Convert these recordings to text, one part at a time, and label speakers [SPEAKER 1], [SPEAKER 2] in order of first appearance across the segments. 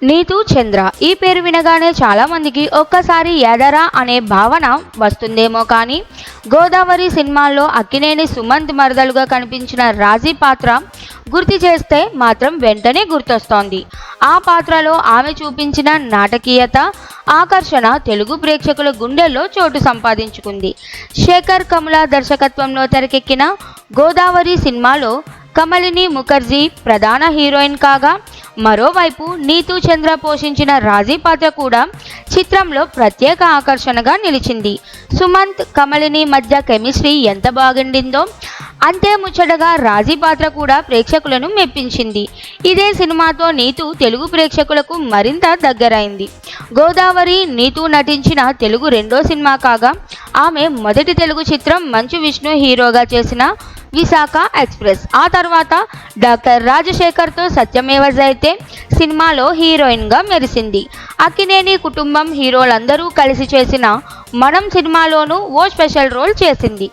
[SPEAKER 1] నీతు చంద్ర ఈ పేరు వినగానే చాలామందికి ఒక్కసారి యాదరా అనే భావన వస్తుందేమో కానీ గోదావరి సినిమాల్లో అక్కినేని సుమంత్ మరదలుగా కనిపించిన రాజీ పాత్ర గుర్తు చేస్తే మాత్రం వెంటనే గుర్తొస్తోంది. ఆ పాత్రలో ఆమె చూపించిన నాటకీయత, ఆకర్షణ తెలుగు ప్రేక్షకుల గుండెల్లో చోటు సంపాదించుకుంది. శేఖర్ కమల దర్శకత్వంలో తెరకెక్కిన గోదావరి సినిమాలో కమలిని ముఖర్జీ ప్రధాన హీరోయిన్ కాగా, మరోవైపు నీతు చంద్ర పోషించిన రాజీ పాత్ర కూడా చిత్రంలో ప్రత్యేక ఆకర్షణగా నిలిచింది. సుమంత్ కమలిని మధ్య కెమిస్ట్రీ ఎంత బాగుండిందో అంతే ముచ్చటగా రాజీ పాత్ర కూడా ప్రేక్షకులను మెప్పించింది. ఇదే సినిమాతో నీతు తెలుగు ప్రేక్షకులకు మరింత దగ్గరైంది. గోదావరి నీతు నటించిన తెలుగు రెండో సినిమా కాగా, ఆమె మొదటి తెలుగు చిత్రం మంచు విష్ణు హీరోగా చేసిన విశాఖ ఎక్స్ప్రెస్. ఆ తర్వాత డాక్టర్ రాజశేఖర్తో సత్యమేవ జయతే సినిమాలో హీరోయిన్గా మెరిసింది. అక్కినేని కుటుంబం హీరోలందరూ కలిసి చేసిన మనం సినిమాలోనూ ఓ స్పెషల్ రోల్ చేసింది.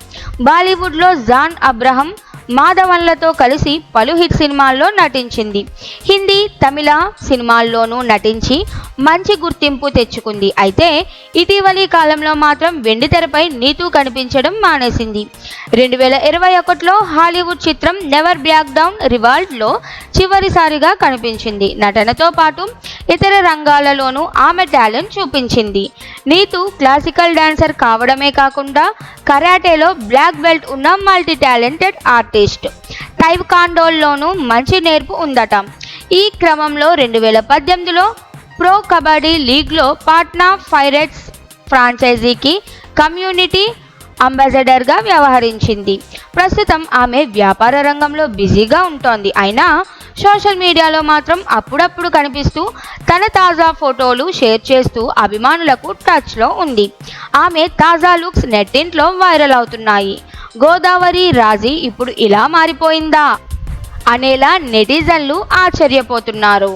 [SPEAKER 1] బాలీవుడ్లో జాన్ అబ్రహం, మాధవన్లతో కలిసి పలు హిట్ సినిమాల్లో నటించింది. హిందీ, తమిళ సినిమాల్లోనూ నటించి మంచి గుర్తింపు తెచ్చుకుంది. అయితే ఇటీవలి కాలంలో మాత్రం వెండితెరపై నీతు కనిపించడం మానేసింది. 2021లో హాలీవుడ్ చిత్రం నెవర్ బ్యాక్ డౌన్ రివాల్డ్లో చివరిసారిగా కనిపించింది. నటనతో పాటు ఇతర రంగాలలోనూ ఆమె టాలెంట్ చూపించింది. నీతు క్లాసికల్ డాన్సర్ కావడమే కాకుండా కరాటేలో బ్లాక్ బెల్ట్ ఉన్న మల్టీ టాలెంటెడ్ ఆర్టిస్ట్. టైక్వాండోలోనూ మంచి నేర్పు ఉందట. ఈ క్రమంలో 2018లో ప్రో కబడ్డీ లీగ్లో పాట్నా పైరేట్స్ ఫ్రాంచైజీకి కమ్యూనిటీ అంబాసిడర్గా వ్యవహరించింది. ప్రస్తుతం ఆమె వ్యాపార రంగంలో బిజీగా ఉంటోంది. అయినా సోషల్ మీడియాలో మాత్రం అప్పుడప్పుడు కనిపిస్తూ తన తాజా ఫోటోలు షేర్ చేస్తూ అభిమానులకు టచ్లో ఉంది. ఆమె తాజా లుక్స్ నెట్టింట్లో వైరల్ అవుతున్నాయి. గోదావరి రాజీ ఇప్పుడు ఇలా మారిపోయిందా అనేలా నెటిజన్లు ఆశ్చర్యపోతున్నారు.